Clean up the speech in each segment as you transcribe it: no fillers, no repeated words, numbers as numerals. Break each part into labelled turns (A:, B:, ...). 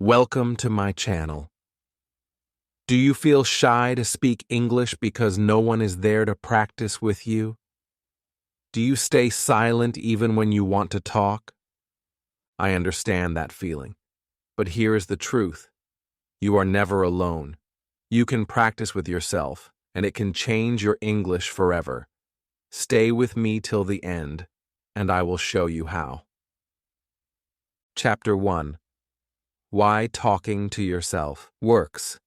A: Welcome to my channel. Do you feel shy to speak English because no one is there to practice with you? Do you stay silent even when you want to talk? I understand that feeling, but here is the truth. You are never alone. You can practice with yourself, and it can change your English forever. Stay with me till the end, and I will show you how. Chapter 1. Why talking to yourself works.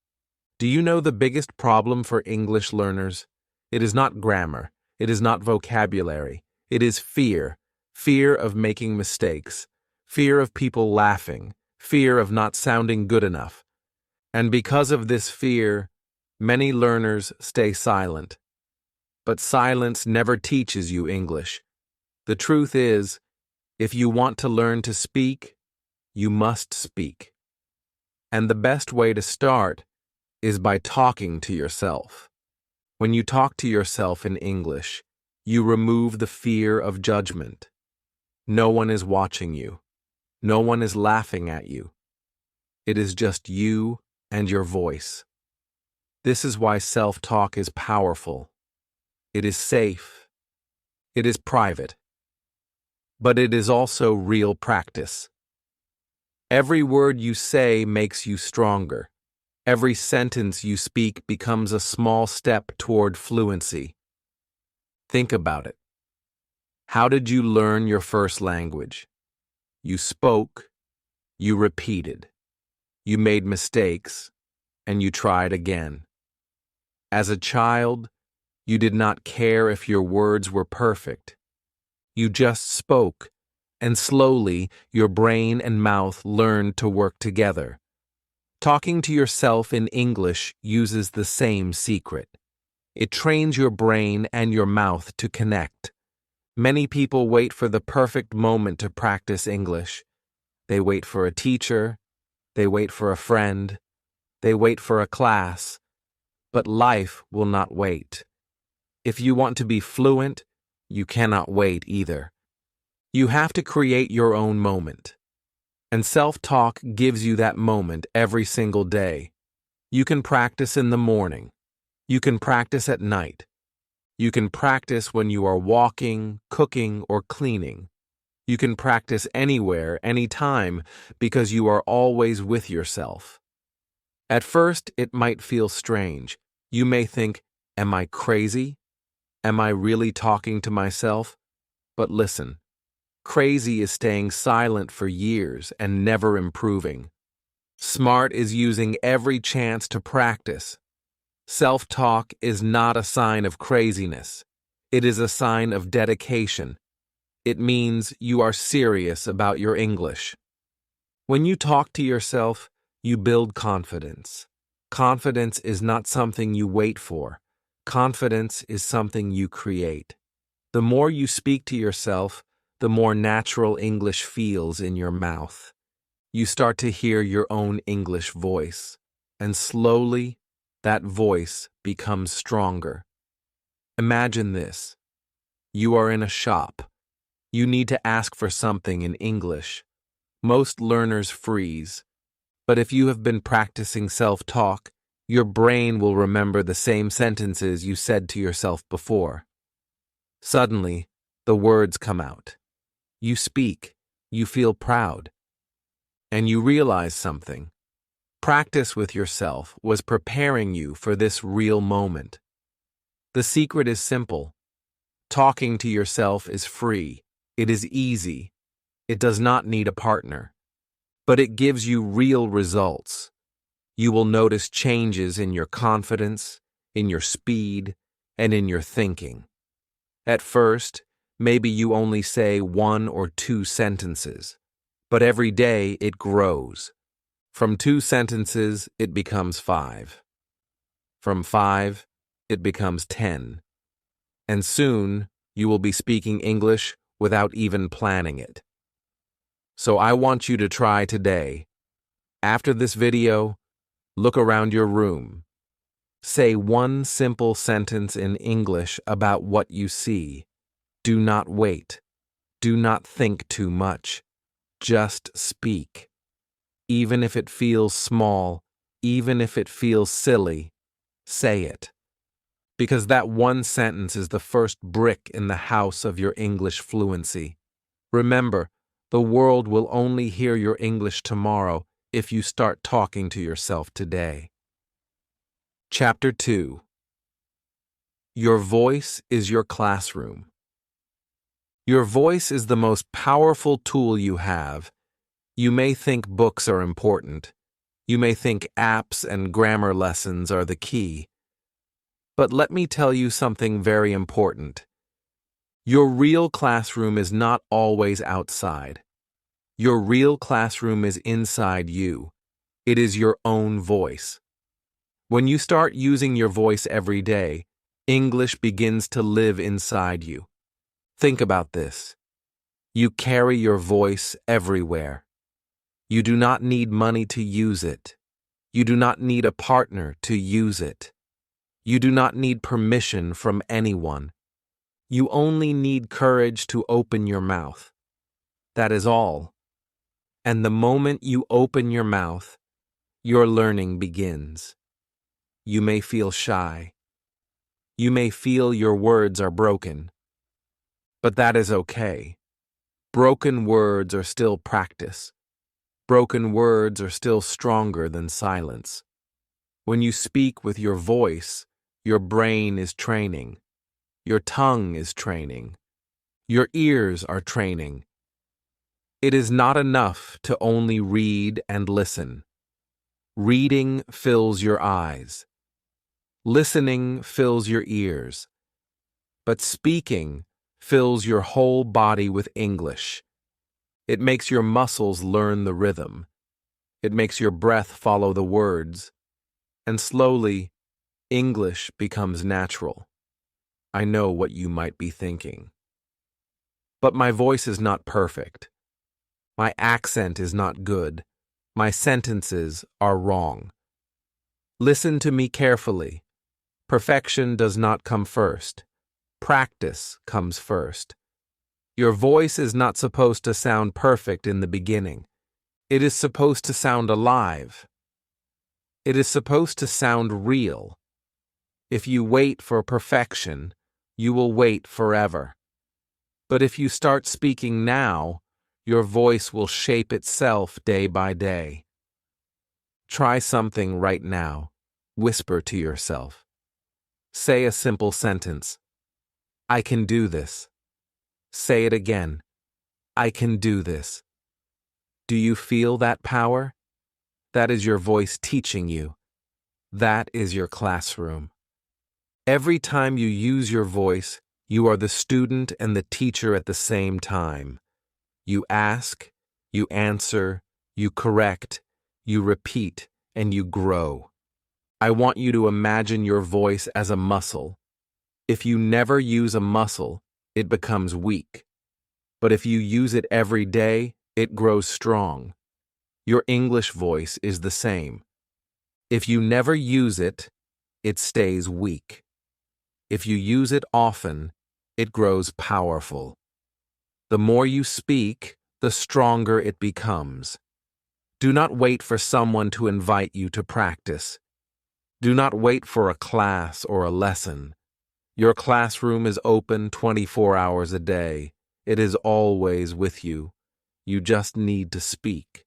A: Do you know the biggest problem for English learners? It is not grammar. It is not vocabulary. It is fear. Fear of making mistakes. Fear of people laughing. Fear of not sounding good enough. And because of this fear, many learners stay silent. But silence never teaches you English. The truth is, if you want to learn to speak, you must speak. And the best way to start is by talking to yourself. When you talk to yourself in English, you remove the fear of judgment. No one is watching you. No one is laughing at you. It is just you and your voice. This is why self-talk is powerful. It is safe. It is private. But it is also real practice. Every word you say makes you stronger. Every sentence you speak becomes a small step toward fluency. Think about it. How did you learn your first language? You spoke, you repeated, you made mistakes, and you tried again. As a child, you did not care if your words were perfect. You just spoke, and slowly your brain and mouth learned to work together. Talking to yourself in English uses the same secret. It trains your brain and your mouth to connect. Many people wait for the perfect moment to practice English. They wait for a teacher, they wait for a friend, they wait for a class. But life will not wait. If you want to be fluent, you cannot wait either. You have to create your own moment. And self-talk gives you that moment every single day. You can practice in the morning. You can practice at night. You can practice when you are walking, cooking, or cleaning. You can practice anywhere, anytime, because you are always with yourself. At first, it might feel strange. You may think, am I crazy? Am I really talking to myself? But listen. Crazy is staying silent for years and never improving. Smart is using every chance to practice. Self-talk is not a sign of craziness. It is a sign of dedication. It means you are serious about your English. When you talk to yourself, you build confidence. Confidence is not something you wait for. Confidence is something you create. The more you speak to yourself, the more natural English feels in your mouth. You start to hear your own English voice, and slowly, that voice becomes stronger. Imagine this. You are in a shop. You need to ask for something in English. Most learners freeze. But if you have been practicing self-talk, your brain will remember the same sentences you said to yourself before. Suddenly, the words come out. You speak, you feel proud, and you realize something. Practice with yourself was preparing you for this real moment. The secret is simple. Talking to yourself is free. It is easy. It does not need a partner. But it gives you real results. You will notice changes in your confidence, in your speed, and in your thinking. At first, maybe you only say 1 or 2 sentences, but every day it grows. From 2 sentences, it becomes 5. From 5, it becomes 10. And soon, you will be speaking English without even planning it. So I want you to try today. After this video, look around your room. Say 1 simple sentence in English about what you see. Do not wait. Do not think too much. Just speak. Even if it feels small, even if it feels silly, say it. Because that one sentence is the first brick in the house of your English fluency. Remember, the world will only hear your English tomorrow if you start talking to yourself today. Chapter 2. Your voice is your classroom. Your voice is the most powerful tool you have. You may think books are important. You may think apps and grammar lessons are the key. But let me tell you something very important. Your real classroom is not always outside. Your real classroom is inside you. It is your own voice. When you start using your voice every day, English begins to live inside you. Think about this. You carry your voice everywhere. You do not need money to use it. You do not need a partner to use it. You do not need permission from anyone. You only need courage to open your mouth. That is all. And the moment you open your mouth, your learning begins. You may feel shy. You may feel your words are broken. But that is okay. Broken words are still practice. Broken words are still stronger than silence. When you speak with your voice, your brain is training. Your tongue is training. Your ears are training. It is not enough to only read and listen. Reading fills your eyes. Listening fills your ears. But speaking fills your whole body with English. It makes your muscles learn the rhythm. It makes your breath follow the words. And slowly, English becomes natural. I know what you might be thinking. But my voice is not perfect. My accent is not good. My sentences are wrong. Listen to me carefully. Perfection does not come first. Practice comes first. Your voice is not supposed to sound perfect in the beginning. It is supposed to sound alive. It is supposed to sound real. If you wait for perfection, you will wait forever. But if you start speaking now, your voice will shape itself day by day. Try something right now. Whisper to yourself. Say a simple sentence. I can do this. Say it again. I can do this. Do you feel that power? That is your voice teaching you. That is your classroom. Every time you use your voice, you are the student and the teacher at the same time. You ask, you answer, you correct, you repeat, and you grow. I want you to imagine your voice as a muscle. If you never use a muscle, it becomes weak. But if you use it every day, it grows strong. Your English voice is the same. If you never use it, it stays weak. If you use it often, it grows powerful. The more you speak, the stronger it becomes. Do not wait for someone to invite you to practice. Do not wait for a class or a lesson. Your classroom is open 24 hours a day. It is always with you. You just need to speak.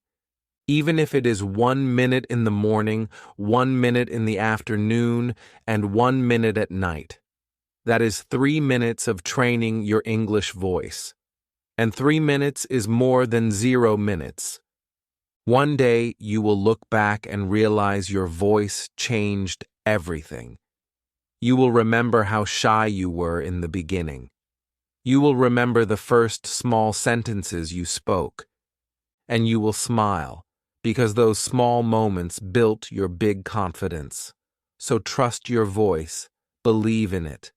A: Even if it is 1 minute in the morning, 1 minute in the afternoon, and 1 minute at night. That is 3 minutes of training your English voice. And 3 minutes is more than 0 minutes. One day you will look back and realize your voice changed everything. You will remember how shy you were in the beginning. You will remember the first small sentences you spoke. And you will smile, because those small moments built your big confidence. So trust your voice. Believe in it.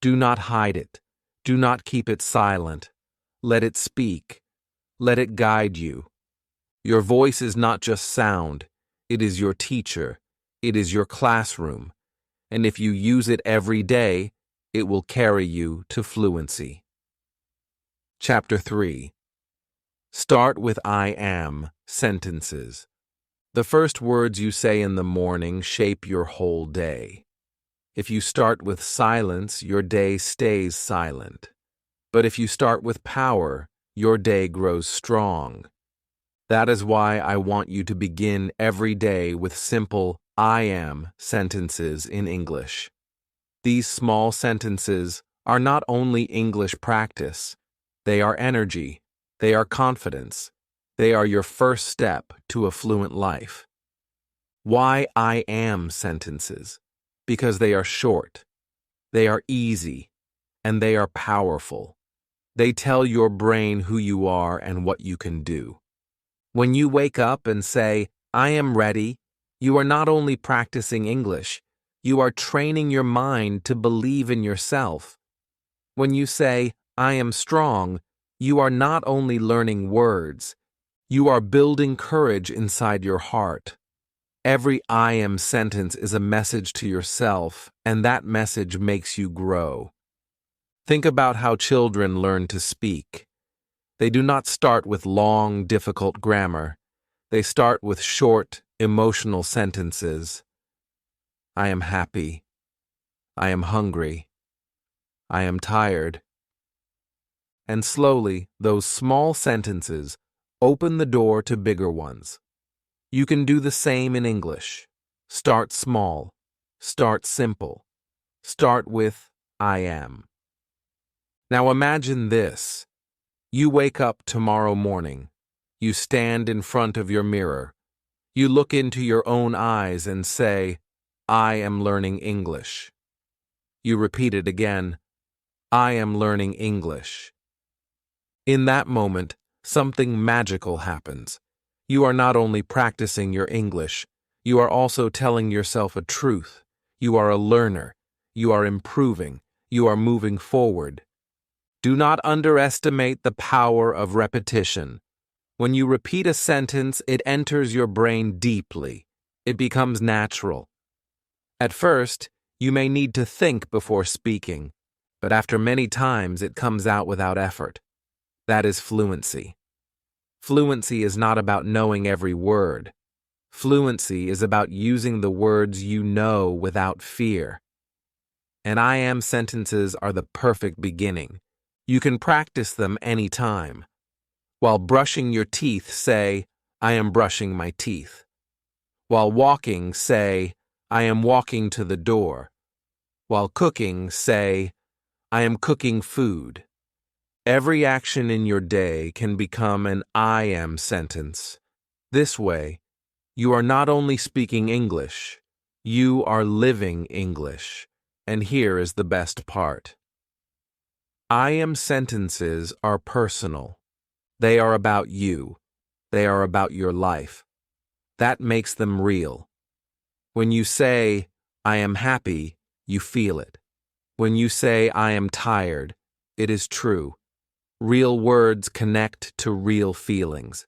A: Do not hide it. Do not keep it silent. Let it speak. Let it guide you. Your voice is not just sound. It is your teacher. It is your classroom. And if you use it every day, it will carry you to fluency. Chapter 3. Start with I am sentences. The first words you say in the morning shape your whole day. If you start with silence, your day stays silent. But if you start with power, your day grows strong. That is why I want you to begin every day with simple I am sentences in English. These small sentences are not only English practice, they are energy, they are confidence, they are your first step to a fluent life. Why I am sentences? Because they are short, they are easy, and they are powerful. They tell your brain who you are and what you can do. When you wake up and say, I am ready, you are not only practicing English, you are training your mind to believe in yourself. When you say, I am strong, you are not only learning words, you are building courage inside your heart. Every I am sentence is a message to yourself, and that message makes you grow. Think about how children learn to speak. They do not start with long, difficult grammar. They start with short, emotional sentences. I am happy. I am hungry. I am tired. And slowly, those small sentences open the door to bigger ones. You can do the same in English. Start small. Start simple. Start with I am. Now imagine this. You wake up tomorrow morning. You stand in front of your mirror. You look into your own eyes and say, I am learning English. You repeat it again, I am learning English. In that moment, something magical happens. You are not only practicing your English, you are also telling yourself a truth. You are a learner. You are improving. You are moving forward. Do not underestimate the power of repetition. When you repeat a sentence, it enters your brain deeply. It becomes natural. At first, you may need to think before speaking, but after many times, it comes out without effort. That is fluency. Fluency is not about knowing every word. Fluency is about using the words you know without fear. And I am sentences are the perfect beginning. You can practice them anytime. While brushing your teeth, say, I am brushing my teeth. While walking, say, I am walking to the door. While cooking, say, I am cooking food. Every action in your day can become an I am sentence. This way, you are not only speaking English, you are living English. And here is the best part. I am sentences are personal. They are about you. They are about your life. That makes them real. When you say, I am happy, you feel it. When you say, I am tired, it is true. Real words connect to real feelings.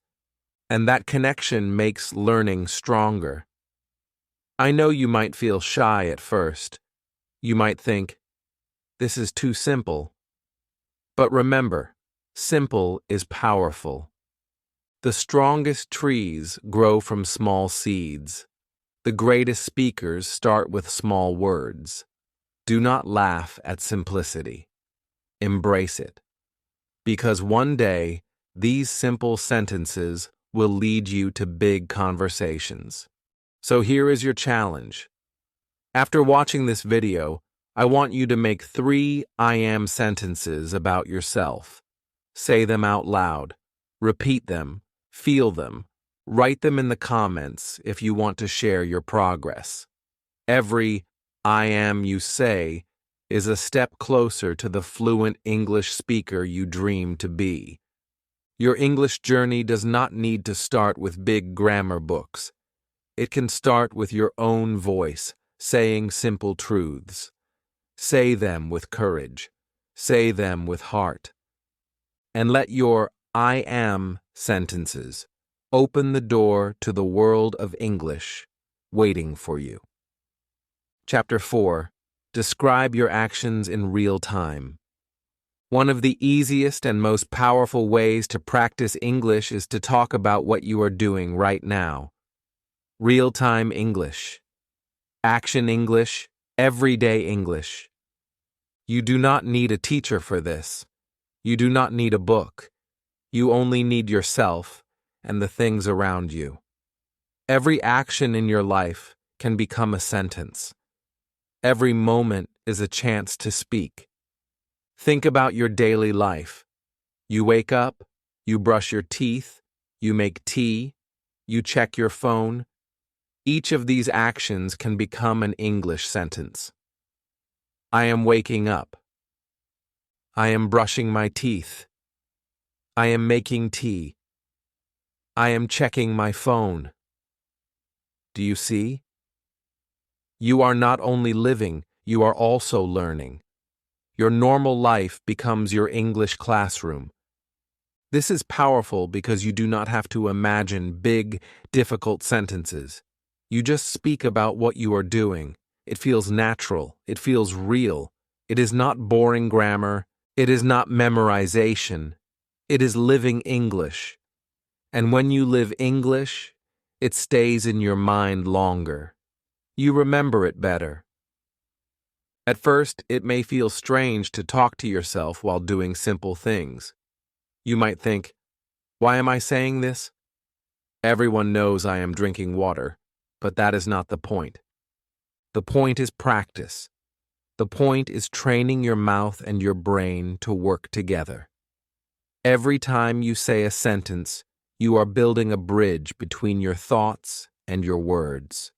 A: And that connection makes learning stronger. I know you might feel shy at first. You might think, this is too simple. But remember, simple is powerful. The strongest trees grow from small seeds. The greatest speakers start with small words. Do not laugh at simplicity. Embrace it. Because one day, these simple sentences will lead you to big conversations. So here is your challenge. After watching this video, I want you to make 3 I am sentences about yourself. Say them out loud. Repeat them. Feel them. Write them in the comments if you want to share your progress. Every I am you say is a step closer to the fluent English speaker you dream to be. Your English journey does not need to start with big grammar books. It can start with your own voice, saying simple truths. Say them with courage. Say them with heart. And let your I am sentences open the door to the world of English waiting for you. Chapter 4. Describe your actions in real time. One of the easiest and most powerful ways to practice English is to talk about what you are doing right now. Real-time English, action English, everyday English. You do not need a teacher for this. You do not need a book. You only need yourself and the things around you. Every action in your life can become a sentence. Every moment is a chance to speak. Think about your daily life. You wake up, you brush your teeth, you make tea, you check your phone. Each of these actions can become an English sentence. I am waking up. I am brushing my teeth. I am making tea. I am checking my phone. Do you see? You are not only living, you are also learning. Your normal life becomes your English classroom. This is powerful because you do not have to imagine big, difficult sentences. You just speak about what you are doing. It feels natural. It feels real. It is not boring grammar. It is not memorization. It is living English. And when you live English, it stays in your mind longer. You remember it better. At first, it may feel strange to talk to yourself while doing simple things. You might think, why am I saying this? Everyone knows I am drinking water, but that is not the point. The point is practice. The point is training your mouth and your brain to work together. Every time you say a sentence, you are building a bridge between your thoughts and your words.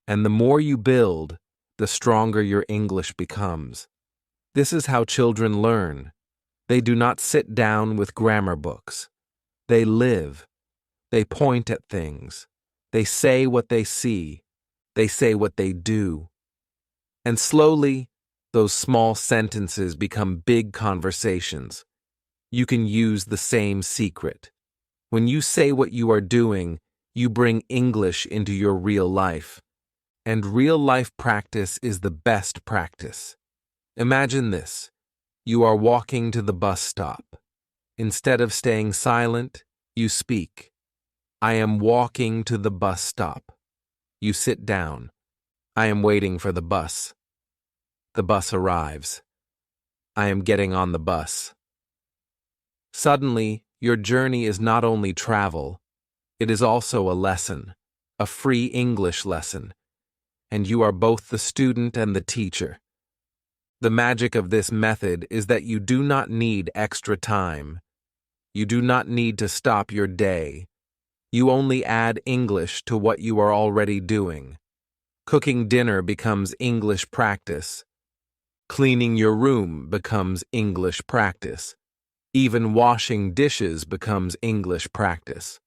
A: And the more you build, the stronger your English becomes. This is how children learn. They do not sit down with grammar books. They live. They point at things. They say what they see. They say what they do. And slowly, those small sentences become big conversations. You can use the same secret. When you say what you are doing, you bring English into your real life. And real-life practice is the best practice. Imagine this. You are walking to the bus stop. Instead of staying silent, you speak. I am walking to the bus stop. You sit down. I am waiting for the bus. The bus arrives. I am getting on the bus. Suddenly, your journey is not only travel, it is also a lesson, a free English lesson, and you are both the student and the teacher. The magic of this method is that you do not need extra time. You do not need to stop your day. You only add English to what you are already doing. Cooking dinner becomes English practice. Cleaning your room becomes English practice. Even washing dishes becomes English practice.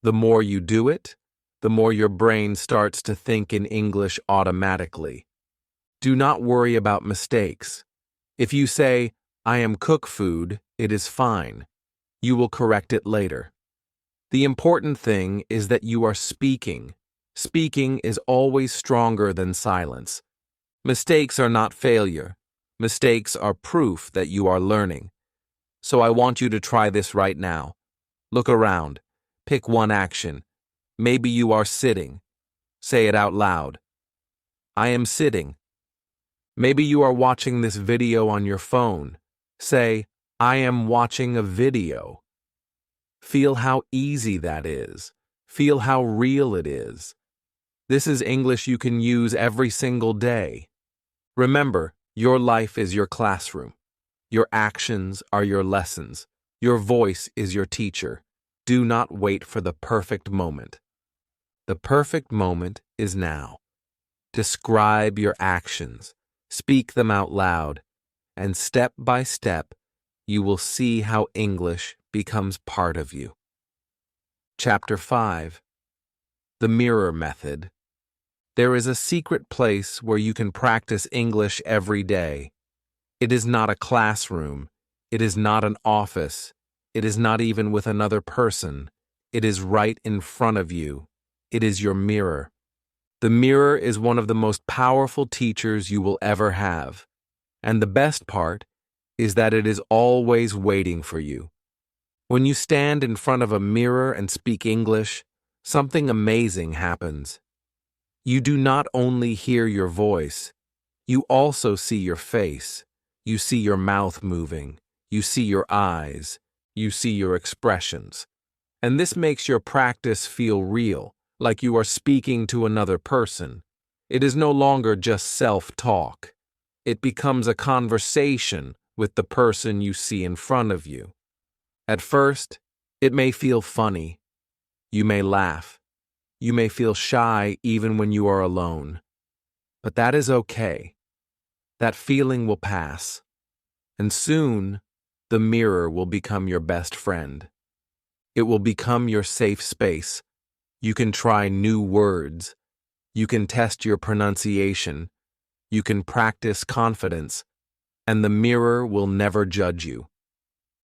A: The more you do it, the more your brain starts to think in English automatically. Do not worry about mistakes. If you say, I am cook food, it is fine. You will correct it later. The important thing is that you are speaking. Speaking is always stronger than silence. Mistakes are not failure. Mistakes are proof that you are learning. So I want you to try this right now. Look around. Pick one action. Maybe you are sitting. Say it out loud. I am sitting. Maybe you are watching this video on your phone. Say, I am watching a video. Feel how easy that is. Feel how real it is. This is English you can use every single day. Remember, your life is your classroom. Your actions are your lessons. Your voice is your teacher. Do not wait for the perfect moment. The perfect moment is now. Describe your actions. Speak them out loud. And step by step, you will see how English becomes part of you. Chapter 5. The Mirror Method. There is a secret place where you can practice English every day. It is not a classroom. It is not an office. It is not even with another person. It is right in front of you. It is your mirror. The mirror is one of the most powerful teachers you will ever have. And the best part is that it is always waiting for you. When you stand in front of a mirror and speak English, something amazing happens. You do not only hear your voice, you also see your face. You see your mouth moving. You see your eyes. You see your expressions. And this makes your practice feel real, like you are speaking to another person. It is no longer just self-talk. It becomes a conversation with the person you see in front of you. At first, it may feel funny. You may laugh. You may feel shy even when you are alone. But that is okay. That feeling will pass. And soon, the mirror will become your best friend. It will become your safe space. You can try new words. You can test your pronunciation. You can practice confidence. And the mirror will never judge you.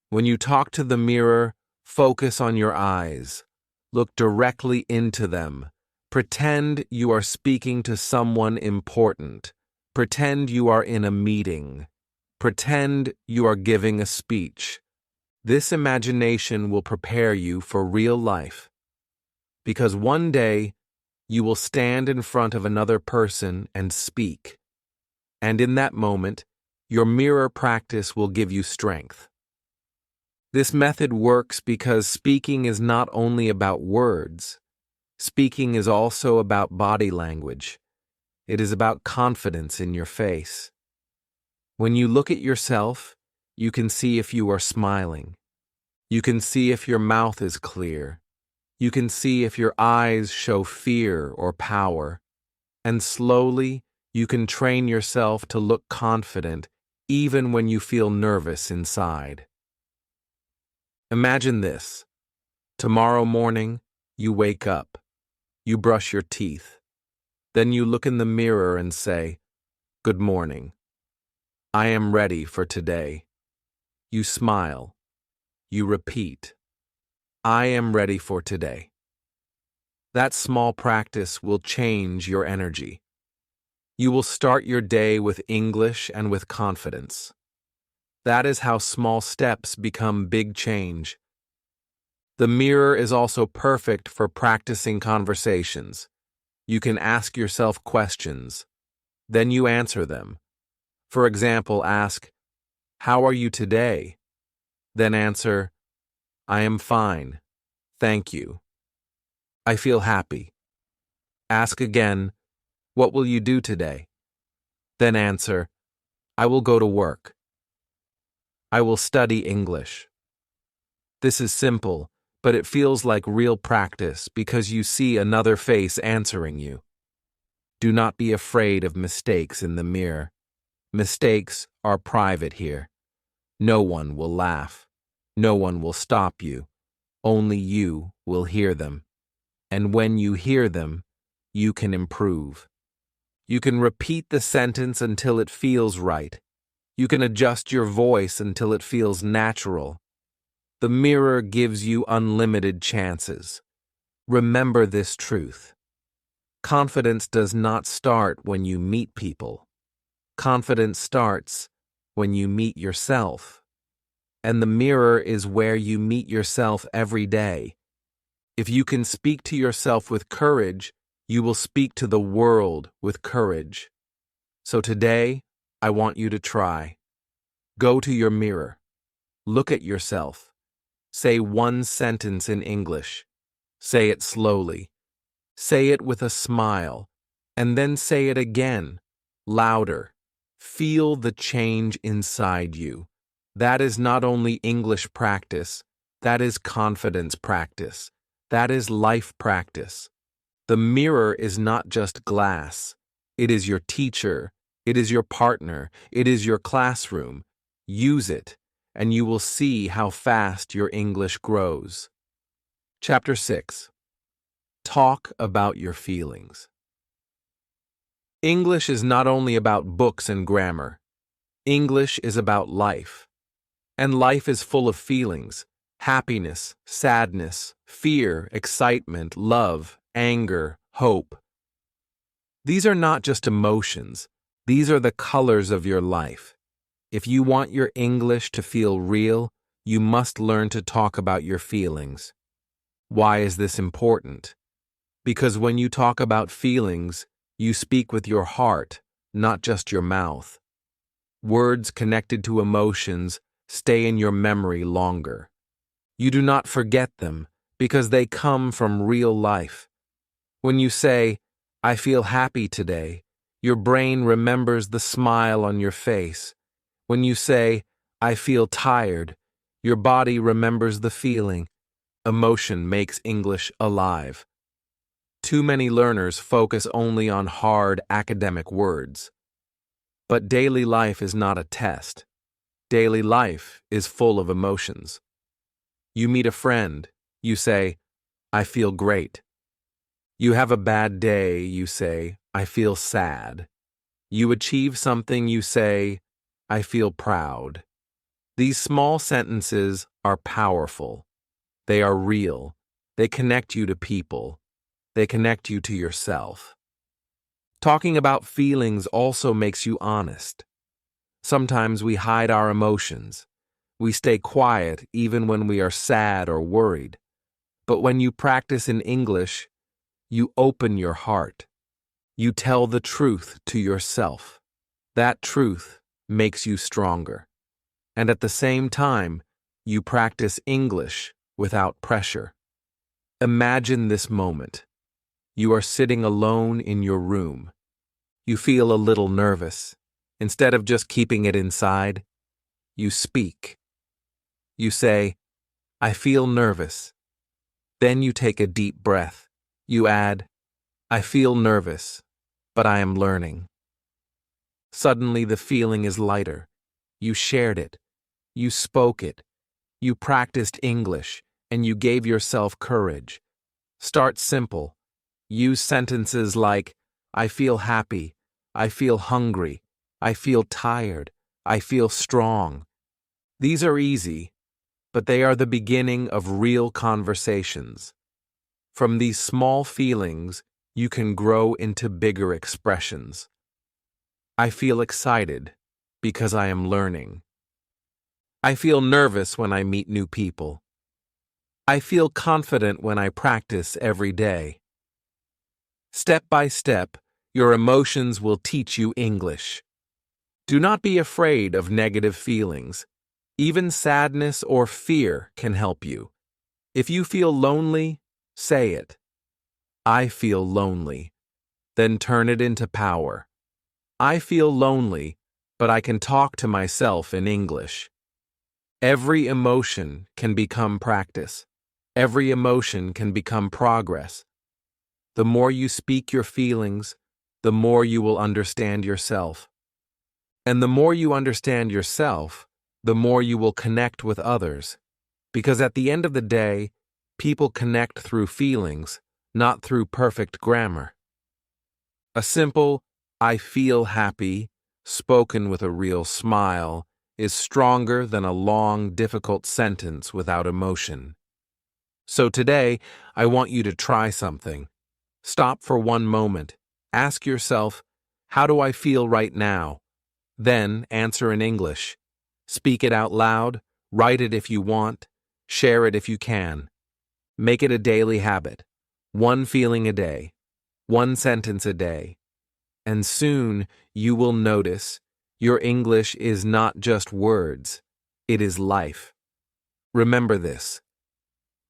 A: When you talk to the mirror, focus on your eyes. Look directly into them. Pretend you are speaking to someone important. Pretend you are in a meeting. Pretend you are giving a speech. This imagination will prepare you for real life. Because one day, you will stand in front of another person and speak. And in that moment, your mirror practice will give you strength. This method works because speaking is not only about words. Speaking is also about body language. It is about confidence in your face. When you look at yourself, you can see if you are smiling. You can see if your mouth is clear. You can see if your eyes show fear or power. And slowly, you can train yourself to look confident even when you feel nervous inside. Imagine this. Tomorrow morning, you wake up. You brush your teeth. Then you look in the mirror and say, "Good morning. I am ready for today." You smile. You repeat, "I am ready for today." That small practice will change your energy. You will start your day with English and with confidence. That is how small steps become big change. The mirror is also perfect for practicing conversations. You can ask yourself questions. Then you answer them. For example, ask, "How are you today?" Then answer, "I am fine. Thank you. I feel happy." Ask again, "What will you do today?" Then answer, "I will go to work. I will study English." This is simple, but it feels like real practice because you see another face answering you. Do not be afraid of mistakes in the mirror. Mistakes are private here. No one will laugh. No one will stop you. Only you will hear them. And when you hear them, you can improve. You can repeat the sentence until it feels right. You can adjust your voice until it feels natural. The mirror gives you unlimited chances. Remember this truth. Confidence does not start when you meet people. Confidence starts when you meet yourself. And the mirror is where you meet yourself every day. If you can speak to yourself with courage, you will speak to the world with courage. So today, I want you to try. Go to your mirror. Look at yourself. Say one sentence in English. Say it slowly. Say it with a smile. And then say it again, louder. Feel the change inside you. That is not only English practice, that is confidence practice. That is life practice. The mirror is not just glass. It is your teacher. It is your partner. It is your classroom. Use it, and you will see how fast your English grows. Chapter 6. Talk about your feelings. English is not only about books and grammar. English is about life. And life is full of feelings. Happiness, sadness, fear, excitement, love, anger, hope. These are not just emotions. These are the colors of your life. If you want your English to feel real, you must learn to talk about your feelings. Why is this important? Because when you talk about feelings, you speak with your heart, not just your mouth. Words connected to emotions stay in your memory longer. You do not forget them because they come from real life. When you say, "I feel happy today," your brain remembers the smile on your face. When you say, "I feel tired," your body remembers the feeling. Emotion makes English alive. Too many learners focus only on hard academic words. But daily life is not a test. Daily life is full of emotions. You meet a friend, you say, "I feel great." You have a bad day, you say, "I feel sad." You achieve something, you say, "I feel proud." These small sentences are powerful. They are real. They connect you to people. They connect you to yourself. Talking about feelings also makes you honest. Sometimes we hide our emotions. We stay quiet even when we are sad or worried. But when you practice in English, you open your heart. You tell the truth to yourself. That truth makes you stronger. And at the same time, you practice English without pressure. Imagine this moment. You are sitting alone in your room. You feel a little nervous. Instead of just keeping it inside, you speak. You say, "I feel nervous." Then you take a deep breath. You add, "I feel nervous, but I am learning." Suddenly the feeling is lighter. You shared it. You spoke it. You practiced English, and you gave yourself courage. Start simple. Use sentences like, "I feel happy," "I feel hungry," "I feel tired," "I feel strong." These are easy, but they are the beginning of real conversations. From these small feelings, you can grow into bigger expressions. I feel excited because I am learning. I feel nervous when I meet new people. I feel confident when I practice every day. Step by step, your emotions will teach you English. Do not be afraid of negative feelings. Even sadness or fear can help you. If you feel lonely, say it. "I feel lonely." Then turn it into power. "I feel lonely, but I can talk to myself in English." Every emotion can become practice. Every emotion can become progress. The more you speak your feelings, the more you will understand yourself. And the more you understand yourself, the more you will connect with others. Because at the end of the day, people connect through feelings, not through perfect grammar. A simple, "I feel happy," spoken with a real smile, is stronger than a long, difficult sentence without emotion. So today, I want you to try something. Stop for one moment. Ask yourself, "How do I feel right now?" Then answer in English. Speak it out loud, write it if you want, share it if you can. Make it a daily habit. One feeling a day. One sentence a day. And soon you will notice your English is not just words, it is life. Remember this.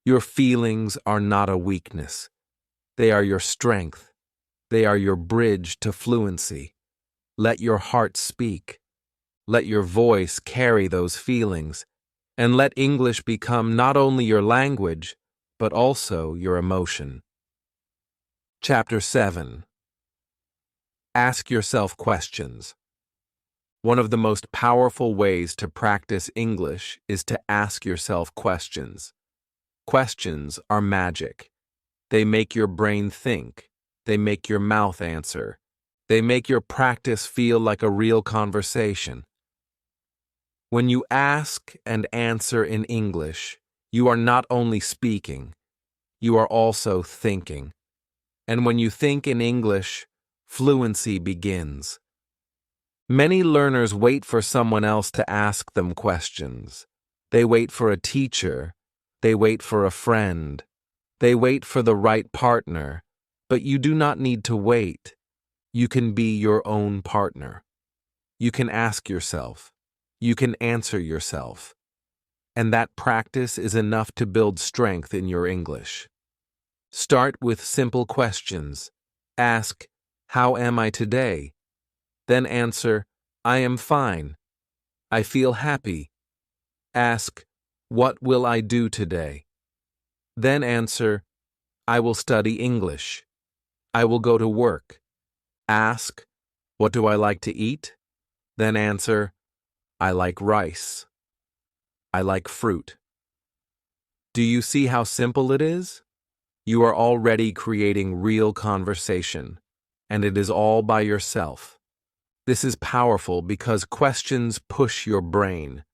A: Your feelings are not a weakness. They are your strength. They are your bridge to fluency. Let your heart speak. Let your voice carry those feelings. And let English become not only your language, but also your emotion. Chapter 7. Ask yourself questions. One of the most powerful ways to practice English is to ask yourself questions. Questions are magic. They make your brain think. They make your mouth answer. They make your practice feel like a real conversation. When you ask and answer in English, you are not only speaking, you are also thinking. And when you think in English, fluency begins. Many learners wait for someone else to ask them questions. They wait for a teacher. They wait for a friend. They wait for the right partner. But you do not need to wait. You can be your own partner. You can ask yourself. You can answer yourself. And that practice is enough to build strength in your English. Start with simple questions. Ask, "How am I today?" Then answer, "I am fine. I feel happy." Ask, "What will I do today?" Then answer, "I will study English. I will go to work." Ask, "What do I like to eat?" Then answer, "I like rice. I like fruit." Do you see how simple it is? You are already creating real conversation, and it is all by yourself. This is powerful because questions push your brain.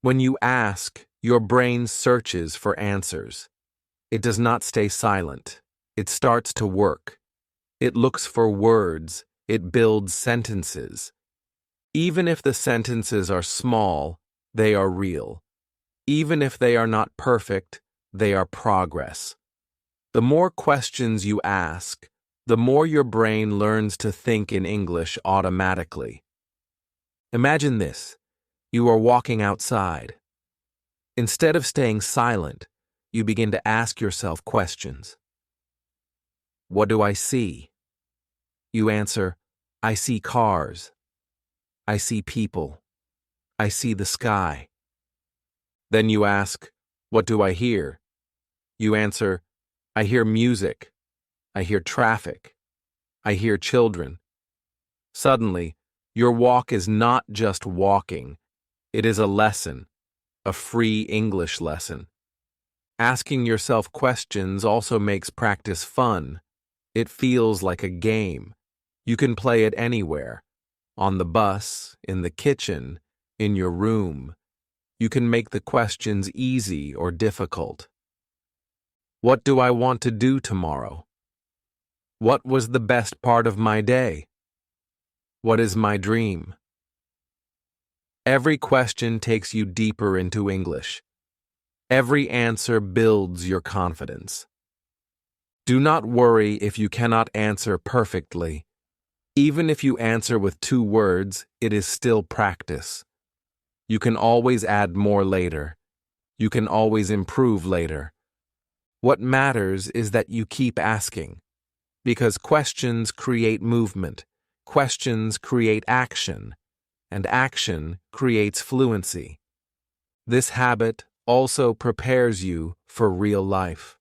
A: When you ask, your brain searches for answers. It does not stay silent. It starts to work. It looks for words. It builds sentences. Even if the sentences are small, they are real. Even if they are not perfect, they are progress. The more questions you ask, the more your brain learns to think in English automatically. Imagine this. You are walking outside. Instead of staying silent, you begin to ask yourself questions. What do I see? You answer, I see cars. I see people. I see the sky. Then you ask, what do I hear? You answer, I hear music. I hear traffic. I hear children. Suddenly, your walk is not just walking. It is a lesson, a free English lesson. Asking yourself questions also makes practice fun. It feels like a game. You can play it anywhere. On the bus, in the kitchen, in your room. You can make the questions easy or difficult. What do I want to do tomorrow? What was the best part of my day? What is my dream? Every question takes you deeper into English. Every answer builds your confidence. Do not worry if you cannot answer perfectly. Even if you answer with 2 words, it is still practice. You can always add more later. You can always improve later. What matters is that you keep asking. Because questions create movement, questions create action, and action creates fluency. This habit also prepares you for real life.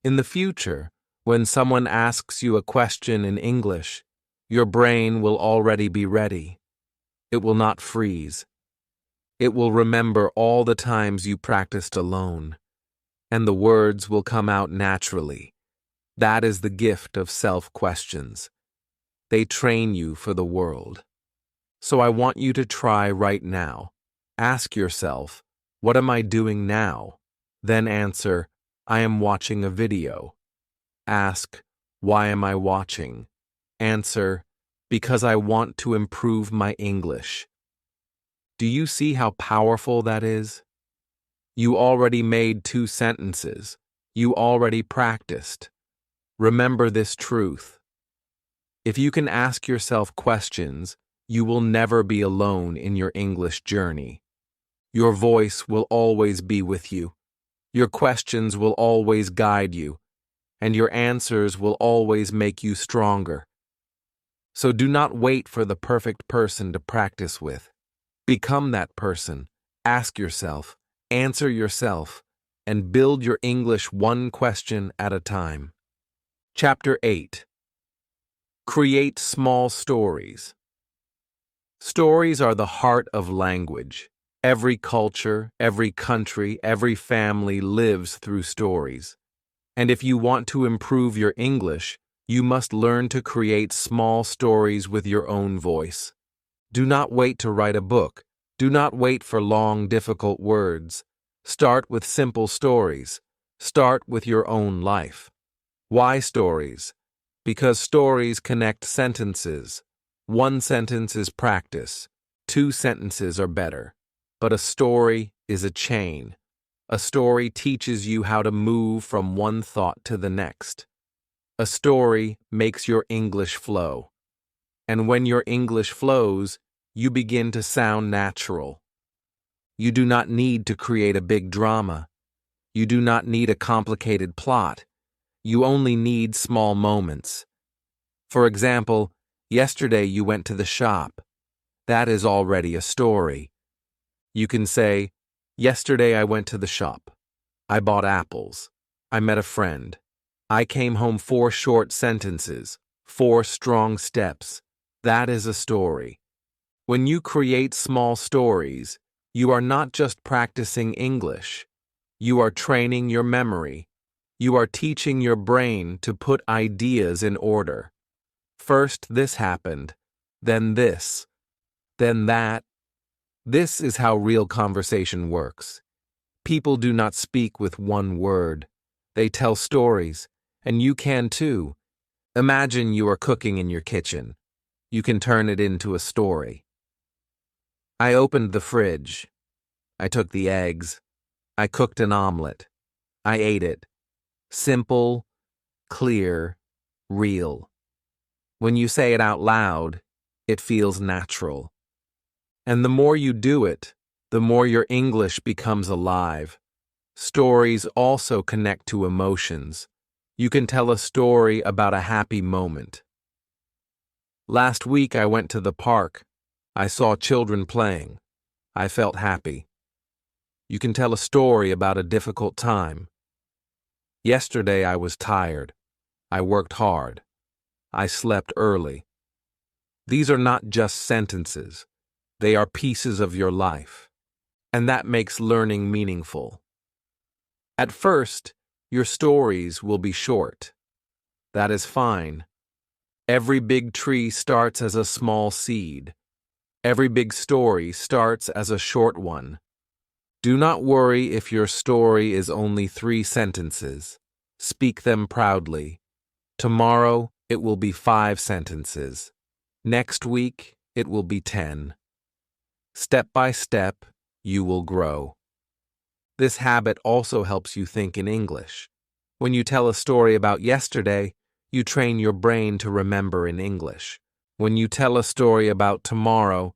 A: In the future, when someone asks you a question in English, your brain will already be ready. It will not freeze. It will remember all the times you practiced alone, and the words will come out naturally. That is the gift of self-questions. They train you for the world. So I want you to try right now. Ask yourself, what am I doing now? Then answer, I am watching a video. Ask, why am I watching? Answer, because I want to improve my English. Do you see how powerful that is? You already made 2 sentences. You already practiced. Remember this truth. If you can ask yourself questions, you will never be alone in your English journey. Your voice will always be with you. Your questions will always guide you, and your answers will always make you stronger. So do not wait for the perfect person to practice with. Become that person. Ask yourself, answer yourself, and build your English one question at a time. Chapter 8. Create small stories. Stories are the heart of language. Every culture, every country, every family lives through stories. And if you want to improve your English, you must learn to create small stories with your own voice. Do not wait to write a book. Do not wait for long, difficult words. Start with simple stories. Start with your own life. Why stories? Because stories connect sentences. 1 sentence is practice. 2 sentences are better. But a story is a chain. A story teaches you how to move from one thought to the next. A story makes your English flow. And when your English flows, you begin to sound natural. You do not need to create a big drama. You do not need a complicated plot. You only need small moments. For example, yesterday you went to the shop. That is already a story. You can say, yesterday I went to the shop. I bought apples. I met a friend. I came home 4 short sentences, 4 strong steps. That is a story. When you create small stories, you are not just practicing English. You are training your memory. You are teaching your brain to put ideas in order. First this happened, then this, then that. This is how real conversation works. People do not speak with one word. They tell stories, and you can too. Imagine you are cooking in your kitchen. You can turn it into a story. I opened the fridge. I took the eggs. I cooked an omelet. I ate it. Simple, clear, real. When you say it out loud, it feels natural. And the more you do it, the more your English becomes alive. Stories also connect to emotions. You can tell a story about a happy moment. Last week I went to the park. I saw children playing. I felt happy. You can tell a story about a difficult time. Yesterday I was tired. I worked hard. I slept early. These are not just sentences. They are pieces of your life. And that makes learning meaningful. At first, your stories will be short. That is fine. Every big tree starts as a small seed. Every big story starts as a short one. Do not worry if your story is only 3 sentences. Speak them proudly. Tomorrow, it will be 5 sentences. Next week, it will be 10. Step by step, you will grow. This habit also helps you think in English. When you tell a story about yesterday, you train your brain to remember in English. When you tell a story about tomorrow,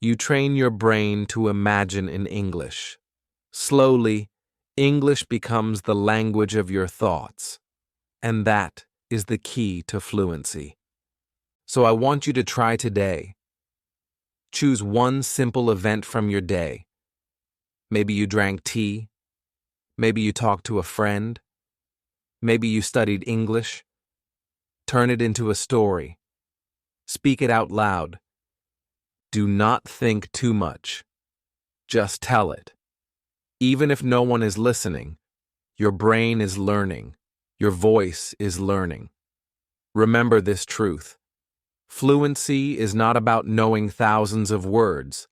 A: you train your brain to imagine in English. Slowly, English becomes the language of your thoughts. And that is the key to fluency. So I want you to try today. Choose one simple event from your day. Maybe you drank tea. Maybe you talked to a friend. Maybe you studied English. Turn it into a story. Speak it out loud. Do not think too much. Just tell it. Even if no one is listening, your brain is learning. Your voice is learning. Remember this truth. Fluency is not about knowing thousands of words.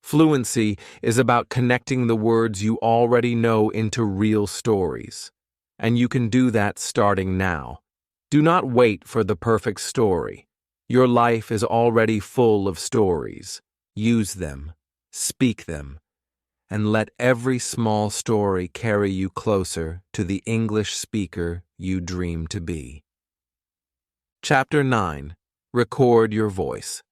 A: Fluency is about connecting the words you already know into real stories. And you can do that starting now. Do not wait for the perfect story. Your life is already full of stories. Use them, speak them, and let every small story carry you closer to the English speaker you dream to be. Chapter 9. Record your voice.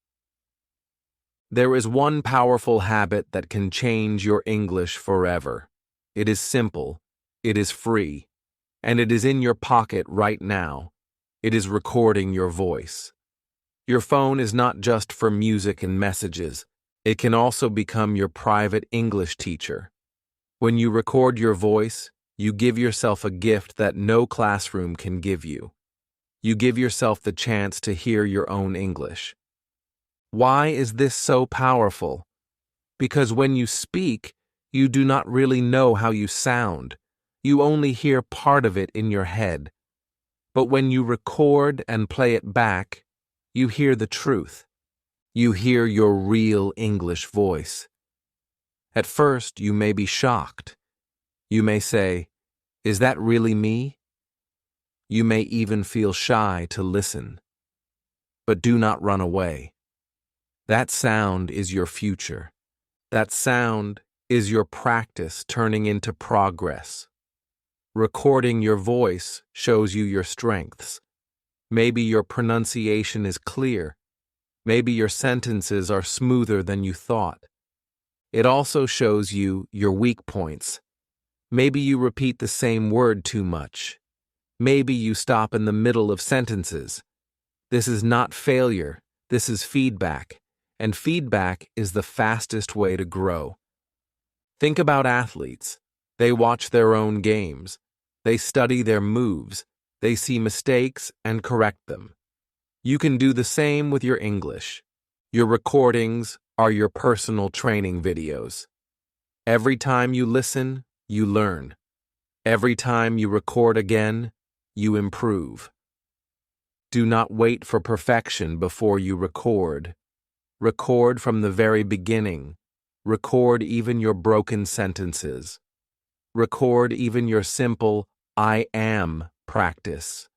A: There is one powerful habit that can change your English forever. It is simple, it is free, and it is in your pocket right now. It is recording your voice. Your phone is not just for music and messages. It can also become your private English teacher. When you record your voice, you give yourself a gift that no classroom can give you. You give yourself the chance to hear your own English. Why is this so powerful? Because when you speak, you do not really know how you sound. You only hear part of it in your head. But when you record and play it back, you hear the truth. You hear your real English voice. At first, you may be shocked. You may say, "Is that really me?" You may even feel shy to listen. But do not run away. That sound is your future. That sound is your practice turning into progress. Recording your voice shows you your strengths. Maybe your pronunciation is clear. Maybe your sentences are smoother than you thought. It also shows you your weak points. Maybe you repeat the same word too much. Maybe you stop in the middle of sentences. This is not failure, this is feedback, and feedback is the fastest way to grow. Think about athletes. They watch their own games. They study their moves. They see mistakes and correct them. You can do the same with your English. Your recordings are your personal training videos. Every time you listen, you learn. Every time you record again, you improve. Do not wait for perfection before you record. Record from the very beginning. Record even your broken sentences. Record even your simple "I am" practice.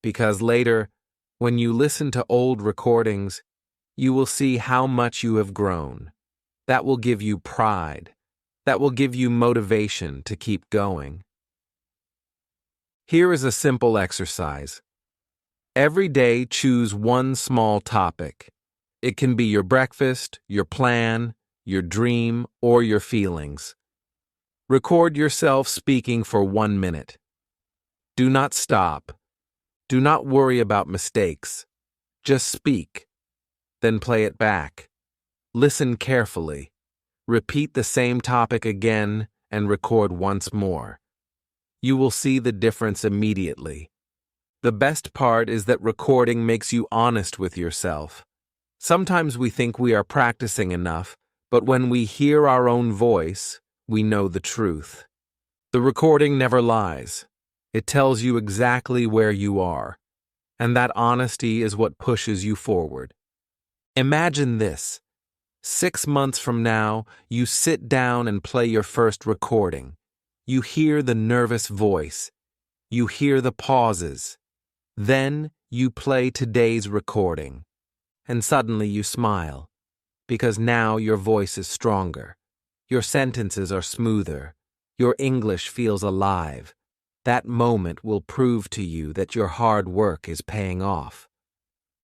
A: Because later, when you listen to old recordings, you will see how much you have grown. That will give you pride. That will give you motivation to keep going. Here is a simple exercise. Every day, choose one small topic. It can be your breakfast, your plan, your dream, or your feelings. Record yourself speaking for 1 minute. Do not stop. Do not worry about mistakes. Just speak. Then play it back. Listen carefully. Repeat the same topic again and record once more. You will see the difference immediately. The best part is that recording makes you honest with yourself. Sometimes we think we are practicing enough, but when we hear our own voice, we know the truth. The recording never lies. It tells you exactly where you are, and that honesty is what pushes you forward. Imagine this. 6 months from now, you sit down and play your first recording. You hear the nervous voice. You hear the pauses. Then you play today's recording. And suddenly you smile, because now your voice is stronger. Your sentences are smoother. Your English feels alive. That moment will prove to you that your hard work is paying off.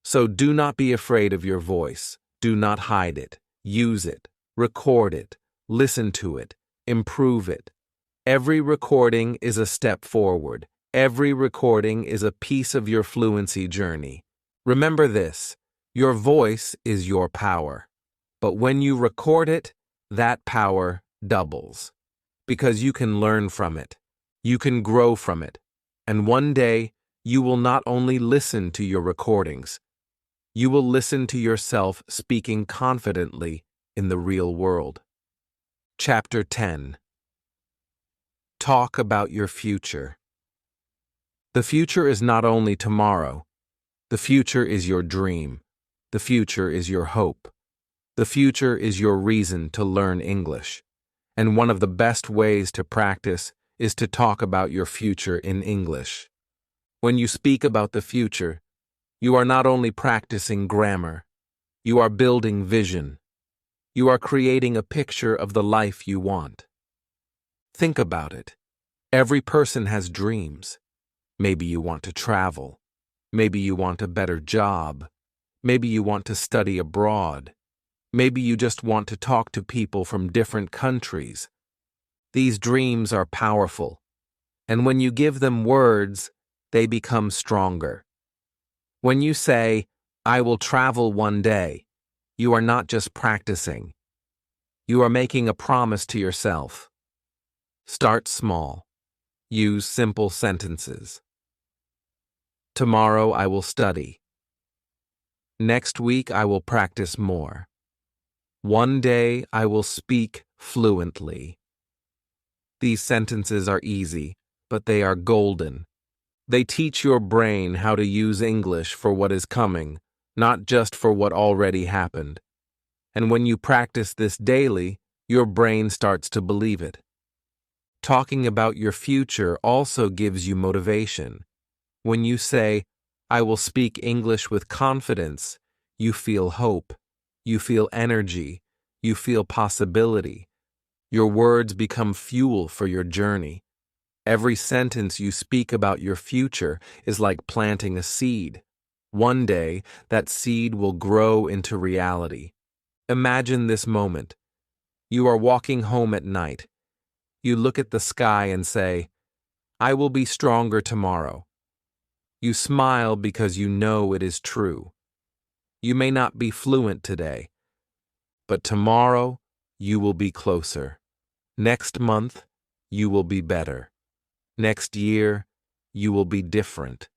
A: So do not be afraid of your voice. Do not hide it. Use it. Record it. Listen to it. Improve it. Every recording is a step forward. Every recording is a piece of your fluency journey. Remember this, your voice is your power. But when you record it, that power doubles. Because you can learn from it. You can grow from it. And one day, you will not only listen to your recordings, you will listen to yourself speaking confidently in the real world. Chapter 10. Talk about your future. The future is not only tomorrow. The future is your dream. The future is your hope. The future is your reason to learn English. And one of the best ways to practice is to talk about your future in English. When you speak about the future, you are not only practicing grammar, you are building vision. You are creating a picture of the life you want. Think about it. Every person has dreams. Maybe you want to travel. Maybe you want a better job. Maybe you want to study abroad. Maybe you just want to talk to people from different countries. These dreams are powerful, and when you give them words, they become stronger. When you say, "I will travel one day," you are not just practicing. You are making a promise to yourself. Start small. Use simple sentences. Tomorrow I will study. Next week I will practice more. One day I will speak fluently. These sentences are easy, but they are golden. They teach your brain how to use English for what is coming, not just for what already happened. And when you practice this daily, your brain starts to believe it. Talking about your future also gives you motivation. When you say, "I will speak English with confidence," you feel hope, you feel energy, you feel possibility. Your words become fuel for your journey. Every sentence you speak about your future is like planting a seed. One day, that seed will grow into reality. Imagine this moment. You are walking home at night. You look at the sky and say, "I will be stronger tomorrow." You smile because you know it is true. You may not be fluent today, but tomorrow you will be closer. Next month, you will be better. Next year, you will be different.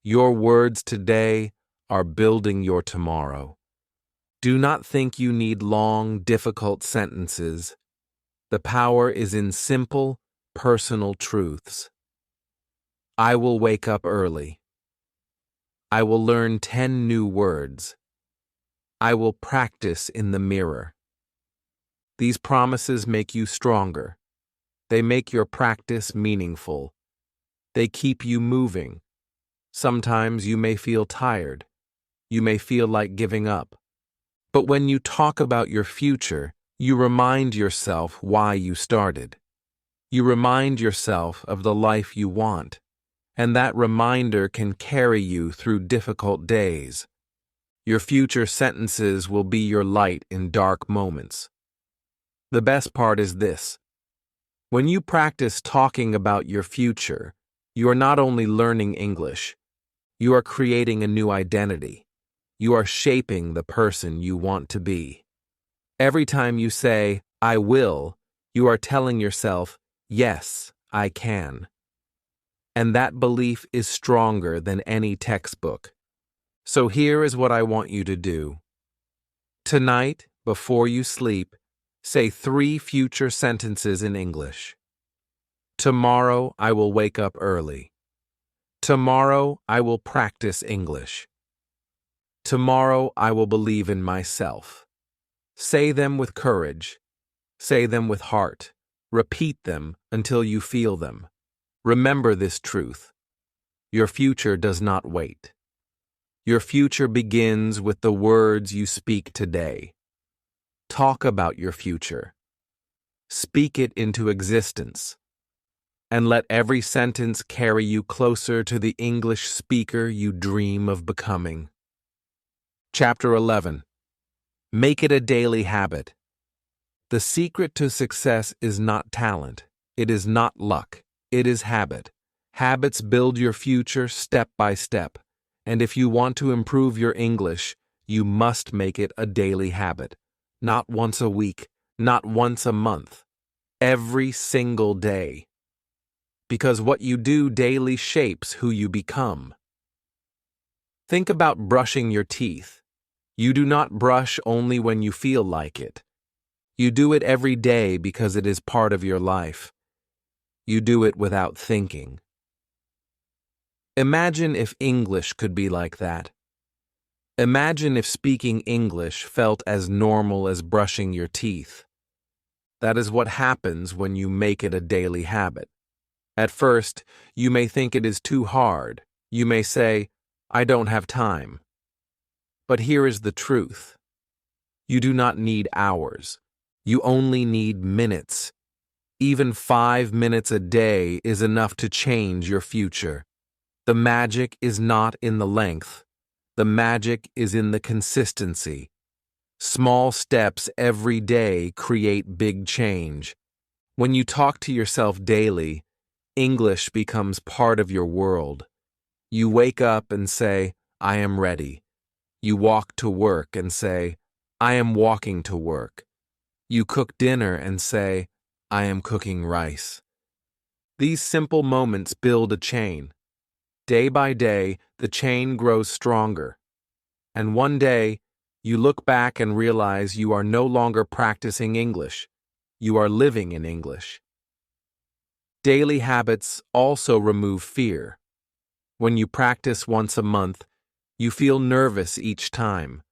A: Your words today are building your tomorrow. Do not think you need long, difficult sentences. The power is in simple, personal truths. I will wake up early. I will learn 10 new words. I will practice in the mirror. These promises make you stronger. They make your practice meaningful. They keep you moving. Sometimes you may feel tired. You may feel like giving up. But when you talk about your future, you remind yourself why you started. You remind yourself of the life you want, and that reminder can carry you through difficult days. Your future sentences will be your light in dark moments. The best part is this. When you practice talking about your future, you are not only learning English, you are creating a new identity. You are shaping the person you want to be. Every time you say, "I will," you are telling yourself, "Yes, I can." And that belief is stronger than any textbook. So here is what I want you to do. Tonight, before you sleep, say 3 future sentences in English. Tomorrow, I will wake up early. Tomorrow, I will practice English. Tomorrow, I will believe in myself. Say them with courage. Say them with heart. Repeat them until you feel them. Remember this truth. Your future does not wait. Your future begins with the words you speak today. Talk about your future. Speak it into existence. And let every sentence carry you closer to the English speaker you dream of becoming. Chapter 11. Make it a daily habit. The secret to success is not talent. It is not luck. It is habit. Habits build your future step by step. And if you want to improve your English, you must make it a daily habit. Not once a week, not once a month. Every single day. Because what you do daily shapes who you become. Think about brushing your teeth. You do not brush only when you feel like it. You do it every day because it is part of your life. You do it without thinking. Imagine if English could be like that. Imagine if speaking English felt as normal as brushing your teeth. That is what happens when you make it a daily habit. At first, you may think it is too hard. You may say, "I don't have time." But here is the truth. You do not need hours. You only need minutes. Even 5 minutes a day is enough to change your future. The magic is not in the length. The magic is in the consistency. Small steps every day create big change. When you talk to yourself daily, English becomes part of your world. You wake up and say, "I am ready." You walk to work and say, "I am walking to work." You cook dinner and say, "I am cooking rice." These simple moments build a chain. Day by day, the chain grows stronger. And one day, you look back and realize you are no longer practicing English. You are living in English. Daily habits also remove fear. When you practice once a month, you feel nervous each time.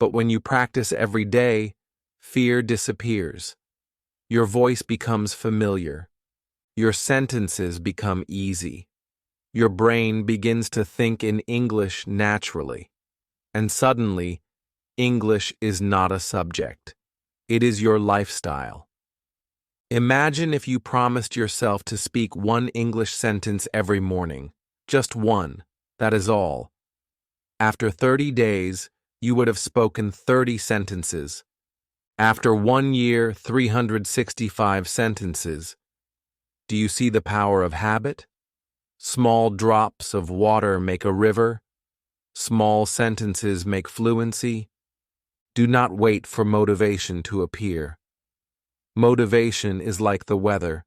A: But when you practice every day, fear disappears. Your voice becomes familiar. Your sentences become easy. Your brain begins to think in English naturally. And suddenly, English is not a subject. It is your lifestyle. Imagine if you promised yourself to speak one English sentence every morning. Just one. That is all. After 30 days, you would have spoken 30 sentences. After 1 year, 365 sentences. Do you see the power of habit? Small drops of water make a river. Small sentences make fluency. Do not wait for motivation to appear. Motivation is like the weather.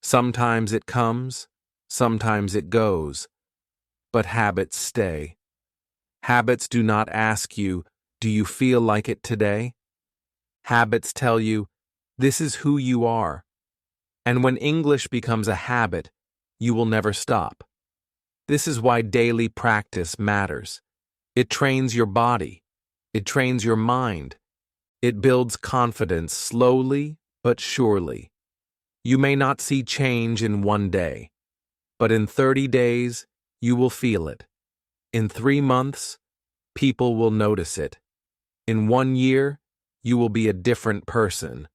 A: Sometimes it comes, sometimes it goes. But habits stay. Habits do not ask you, do you feel like it today? Habits tell you, this is who you are. And when English becomes a habit, you will never stop. This is why daily practice matters. It trains your body. It trains your mind. It builds confidence slowly but surely. You may not see change in 1 day, but in 30 days, you will feel it. In 3 months, people will notice it. In 1 year, you will be a different person.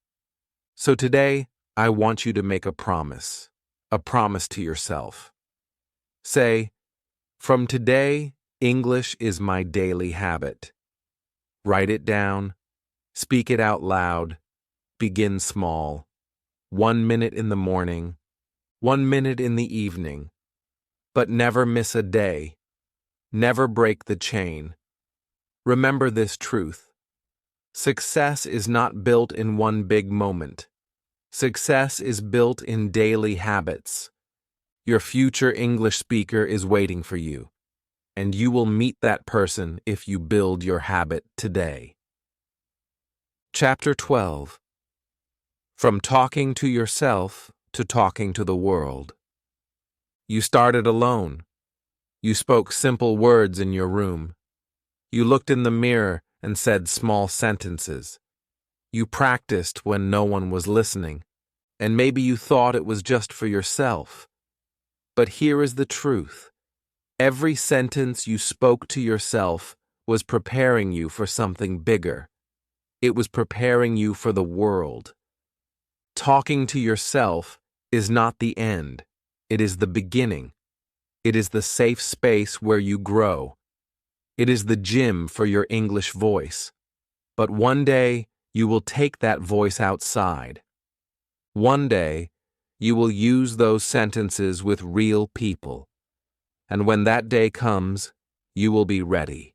A: So today, I want you to make a promise to yourself. Say, from today, English is my daily habit. Write it down, speak it out loud, begin small. 1 minute in the morning, 1 minute in the evening. But never miss a day. Never break the chain. Remember this truth. Success is not built in one big moment. Success is built in daily habits. Your future English speaker is waiting for you, and you will meet that person if you build your habit today. Chapter 12. From talking to yourself to talking to the world. You started alone. You spoke simple words in your room. You looked in the mirror and said small sentences. You practiced when no one was listening, and maybe you thought it was just for yourself. But here is the truth. Every sentence you spoke to yourself was preparing you for something bigger. It was preparing you for the world. Talking to yourself is not the end. It is the beginning. It is the safe space where you grow. It is the gym for your English voice. But one day, you will take that voice outside. One day, you will use those sentences with real people. And when that day comes, you will be ready.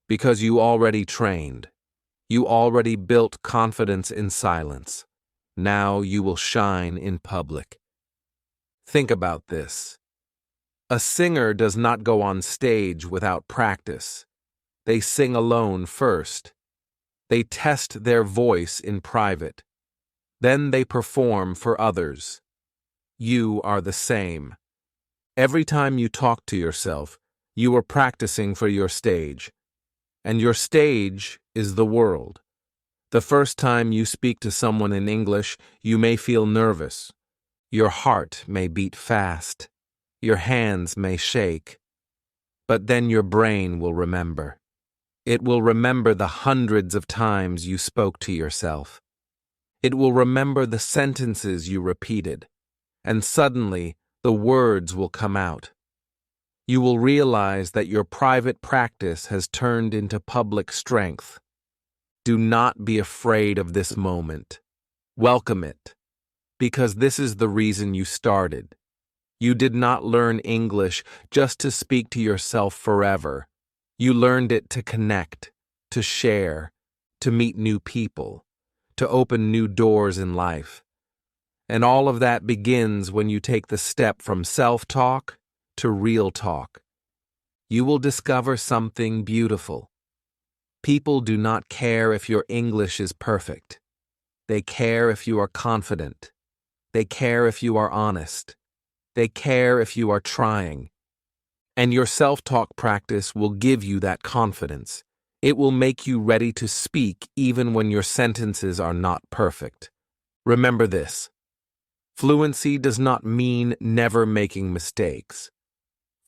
A: Because you already trained. You already built confidence in silence. Now you will shine in public. Think about this. A singer does not go on stage without practice. They sing alone first. They test their voice in private. Then they perform for others. You are the same. Every time you talk to yourself, you are practicing for your stage. And your stage is the world. The first time you speak to someone in English, you may feel nervous. Your heart may beat fast. Your hands may shake. But then your brain will remember. It will remember the hundreds of times you spoke to yourself. It will remember the sentences you repeated. And suddenly, the words will come out. You will realize that your private practice has turned into public strength. Do not be afraid of this moment. Welcome it, because this is the reason you started. You did not learn English just to speak to yourself forever. You learned it to connect, to share, to meet new people, to open new doors in life. And all of that begins when you take the step from self-talk to real talk. You will discover something beautiful. People do not care if your English is perfect. They care if you are confident. They care if you are honest. They care if you are trying. And your self-talk practice will give you that confidence. It will make you ready to speak even when your sentences are not perfect. Remember this. Fluency does not mean never making mistakes.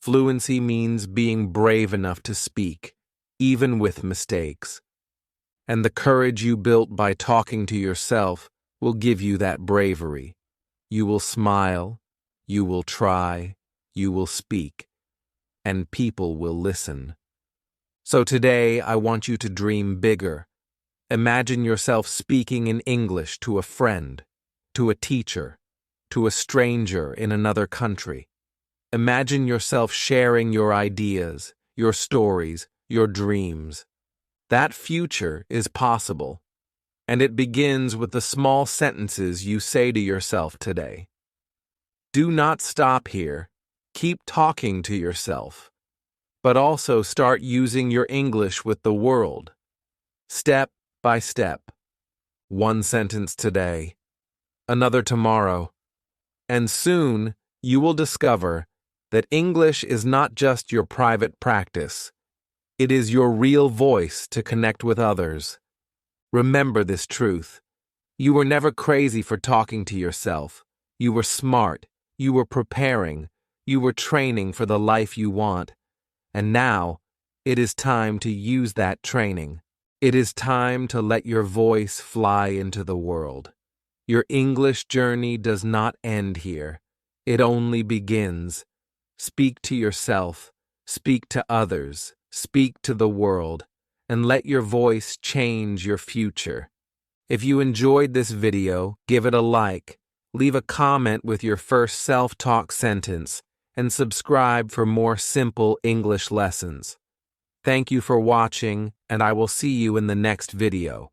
A: Fluency means being brave enough to speak, even with mistakes. And the courage you built by talking to yourself will give you that bravery. You will smile, you will try, you will speak, and people will listen. So today, I want you to dream bigger. Imagine yourself speaking in English to a friend, to a teacher, to a stranger in another country. Imagine yourself sharing your ideas, your stories, your dreams. That future is possible, and it begins with the small sentences you say to yourself today. Do not stop here. Keep talking to yourself, but also start using your English with the world. Step by step. One sentence today, another tomorrow, and soon you will discover that English is not just your private practice. It is your real voice to connect with others. Remember this truth. You were never crazy for talking to yourself. You were smart. You were preparing. You were training for the life you want. And now, it is time to use that training. It is time to let your voice fly into the world. Your English journey does not end here. It only begins. Speak to yourself. Speak to others. Speak to the world, and let your voice change your future. If you enjoyed this video, give it a like, leave a comment with your first self-talk sentence, and subscribe for more simple English lessons. Thank you for watching, and I will see you in the next video.